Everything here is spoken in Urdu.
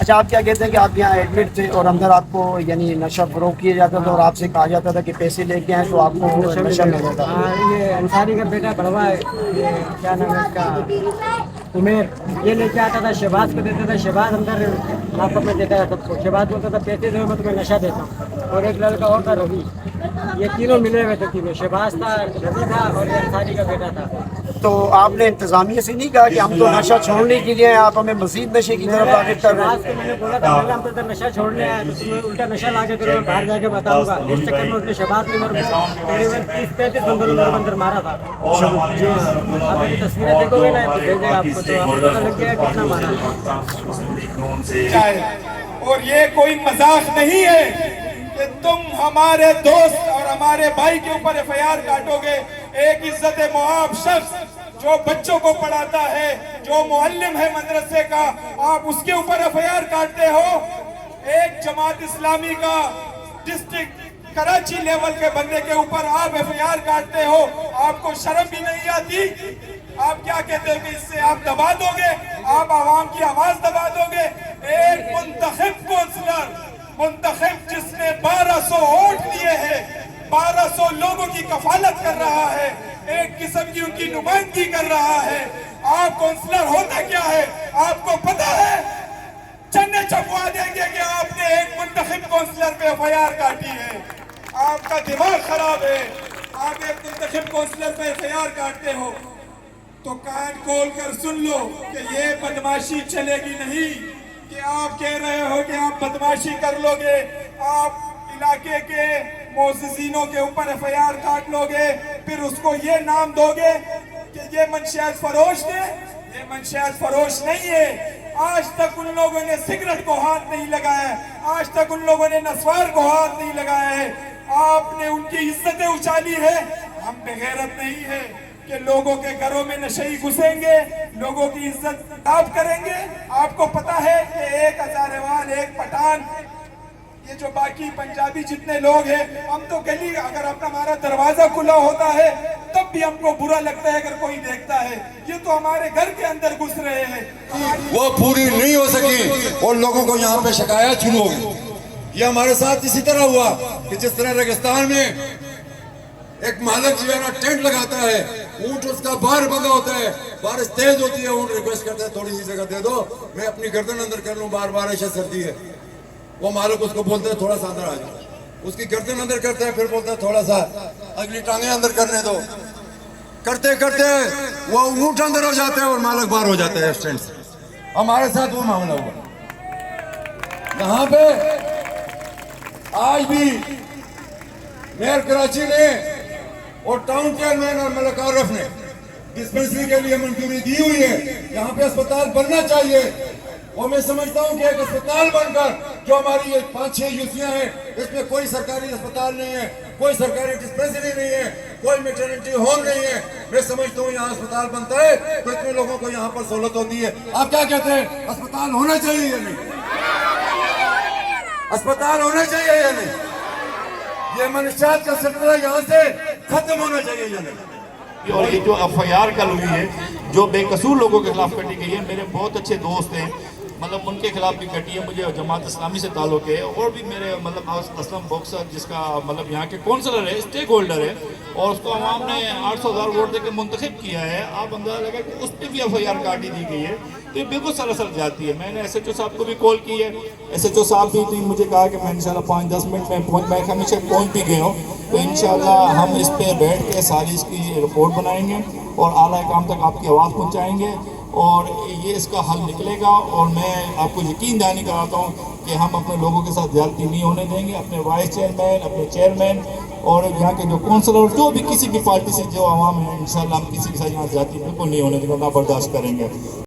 اچھا، آپ کیا کہتے ہیں کہ آپ یہاں ایڈمٹ تھے اور اندر آپ کو یعنی نشہ فروغ کیا جاتا تھا اور آپ سے کہا جاتا تھا کہ پیسے لے کے آئیں تو آپ کو نشہ مل جاتا؟ یہ انصاری کا بیٹا بڑوا ہے، یہ کیا نام ہے اس کا، عمیر، یہ لے کے آتا تھا، شہباز کو دیتا تھا، شہباز اندر لاک اپ میں دیتا تھا سب کو، شہباز بولتا تھا پیسے دو میں تمہیں نشہ دیتا ہوں، اور ایک لڑکا اور تھا روی، یہ تینوں ملے ہوئے تھے تینوں، شہباز تھا، روی تھا اور یہ انصاری کا بیٹا تھا۔ تو آپ نے انتظامیہ سے نہیں کہا کہ ہم تو نشہ چھوڑنے کے لیے آپ ہمیں مزید نشے کی طرف راغب کر رہے شہباز کو ہیں؟ میں نے بولا تھا ہم تو نشہ چھوڑنے آئے تو تمہیں الٹا نشہ لا کے تمہیں باہر جا کے بتاؤں گا، اس چکر میں اس نے شہباز نے میرے کو تقریباً 30-35 بندوں نے میرے اندر مارا تھا۔ جی ہاں، آپ میری تصویریں دیکھو گے نا تو بھیجے آپ کو تو آپ کو پتہ لگ گیا کتنا مارا ہے۔ اور یہ کوئی مذاق نہیں ہے کہ تم ہمارے دوست اور ہمارے بھائی کے اوپر ایف آئی آر کاٹو گے۔ ایک عزت مآب شخص جو بچوں کو پڑھاتا ہے، جو معلم ہے مدرسے کا، آپ اس کے اوپر ایف آئی آر کاٹتے ہو۔ ایک جماعت اسلامی کا ڈسٹرکٹ کراچی لیول کے بندے کے اوپر آپ ایف آئی آر کاٹتے ہو، آپ کو شرم بھی نہیں آتی؟ آپ کیا کہتے ہیں کہ اس سے آپ دبا دو گے، آپ عوام کی آواز دبا دو گے؟ ایک منتخب کونسلر، منتخب جس نے 1200 ووٹ لیے ہیں، 1200 لوگوں کی کفالت کر رہا ہے، ایک قسم کی ان کی نمائندگی کر رہا ہے۔ آپ کونسلر ہوتا کیا ہے آپ کو پتا ہے؟ چنے چپوا دیں گے کہ آپ نے ایک منتخب کونسلر پہ ایف آئی آر کاٹی ہے۔ آپ کا دماغ خراب ہے، آپ ایک منتخب کونسلر پہ ایف آئی آر کاٹتے ہو۔ تو کان کھول کر سن لو کہ یہ بدماشی چلے گی نہیں، کہ آپ کہہ رہے ہو کہ آپ بدماشی کر لو گے، آپ علاقے کے معززینوں کے اوپر ایف آئی آر کاٹ لو گے، پھر اس کو یہ نام دو گے کہ یہ منشیات فروش ہے۔ یہ منشیات فروش نہیں ہے۔ آج تک ان لوگوں نے سگریٹ کو ہاتھ نہیں لگایا ہے، آج تک ان لوگوں نے نسوار کو ہاتھ نہیں لگایا ہے۔ آپ نے ان کی عزتیں اچالی ہے۔ ہم بغیرت نہیں ہے کہ لوگوں کے گھروں میں نشئی گھسیں گے، لوگوں کی عزت آپ کریں گے۔ آپ کو پتا ہے کہ ایک ہزاروال، ایک پٹھان، یہ جو باقی پنجابی جتنے لوگ ہیں، ہم تو گلی اگر اپنا ہمارا دروازہ کھلا ہوتا ہے تب بھی ہم کو برا لگتا ہے اگر کوئی دیکھتا ہے۔ یہ تو ہمارے گھر کے اندر گھس رہے ہیں۔ وہ پوری نہیں ہو سکی اور لوگوں کو یہاں پہ شکایت شروع ہو گئی۔ یہ ہمارے ساتھ اسی طرح ہوا کہ جس طرح ریگستان میں ایک مالک جو ہے نا ٹینٹ لگاتا ہے، اونٹ اس کا باہر بندہ ہوتا ہے، بارش تیز ہوتی ہے، اونٹ ریکویسٹ کرتا ہے تھوڑی سی جگہ دے دو، میں اپنی گردن اندر کر لوں، بار بارش ہے، سردی ہے۔ وہ مالک اس کو بولتا ہے تھوڑا سا اندر آ جاؤ، اس کی گردن اندر کرتا ہے، پھر بولتا ہے تھوڑا سا اگلی ٹانگیں اندر کرنے دو، کرتے کرتے وہ اونٹ اندر ہو جاتے ہیں اور مالک باہر ہو جاتا ہے اسٹینڈ سے۔ ہمارے ساتھ وہ معاملہ ہوا یہاں پہ۔ آج بھی میئر کراچی نے اور ٹاؤن چیئرمین اور ملک عارف نے ڈسپنسری کے لیے منظوری دی ہوئی ہے، یہاں پہ اسپتال بننا چاہیے۔ اور میں سمجھتا ہوں کہ ایک اسپتال بن کر جو ہماری یہ 5-6 یوسیاں ہیں، اس میں کوئی سرکاری اسپتال نہیں ہے، کوئی سرکاری ڈسپنسری نہیں ہے، کوئی میٹرنٹی ہوم نہیں ہے، میں سمجھتا ہوں یہاں اسپتال بنتا ہے تو اتنے لوگوں کو یہاں پر سہولت ہوتی ہے۔ آپ کیا کہتے ہیں، اسپتال ہونا چاہیے یا نہیں؟ اسپتال ہونا چاہیے یا نہیں؟ یہ منشیات کا سلسلہ یہاں سے ختم ہونا چاہیے یا نہیں؟ اور یہ جو ایف آئی آر کل ہوئی ہے، جو بے قصور لوگوں کے خلاف کٹی گئی ہے، میرے بہت اچھے دوست ہیں، مطلب ان کے خلاف بھی کٹی ہے، مجھے جماعت اسلامی سے تعلق ہے، اور بھی میرے مطلب اسلم بوکسر جس کا مطلب یہاں کے کونسلر ہے، اسٹیک ہولڈر ہے، اور اس کو عوام نے 800,000 ووٹ دے کے منتخب کیا ہے۔ آپ اندازہ لگا کہ اس پہ بھی ایف آئی آر کاٹی دی گئی ہے، تو یہ بالکل سراسر جاتی ہے۔ میں نے ایس ایچ او صاحب کو بھی کال کی ہے، ایس ایچ او صاحب بھی مجھے کہا کہ میں انشاءاللہ 5-10 منٹ میں ہمیشہ پہنچ بھی گئے ہوں، تو انشاءاللہ ہم اس پہ بیٹھ کے ساری اس کی رپورٹ بنائیں گے اور اعلیٰ حکام تک آپ کی آواز پہنچائیں گے، اور یہ اس کا حل نکلے گا۔ اور میں آپ کو یقین دہانی کراتا ہوں کہ ہم اپنے لوگوں کے ساتھ زیادتی نہیں ہونے دیں گے، اپنے وائس چیئرمین، اپنے چیئرمین اور یہاں کے جو کونسلر، جو بھی کسی بھی پارٹی سے جو عوام ہے، انشاءاللہ ہم کسی کے ساتھ یہاں زیادتی بالکل نہیں ہونے دیں گے، نہ برداشت کریں گے۔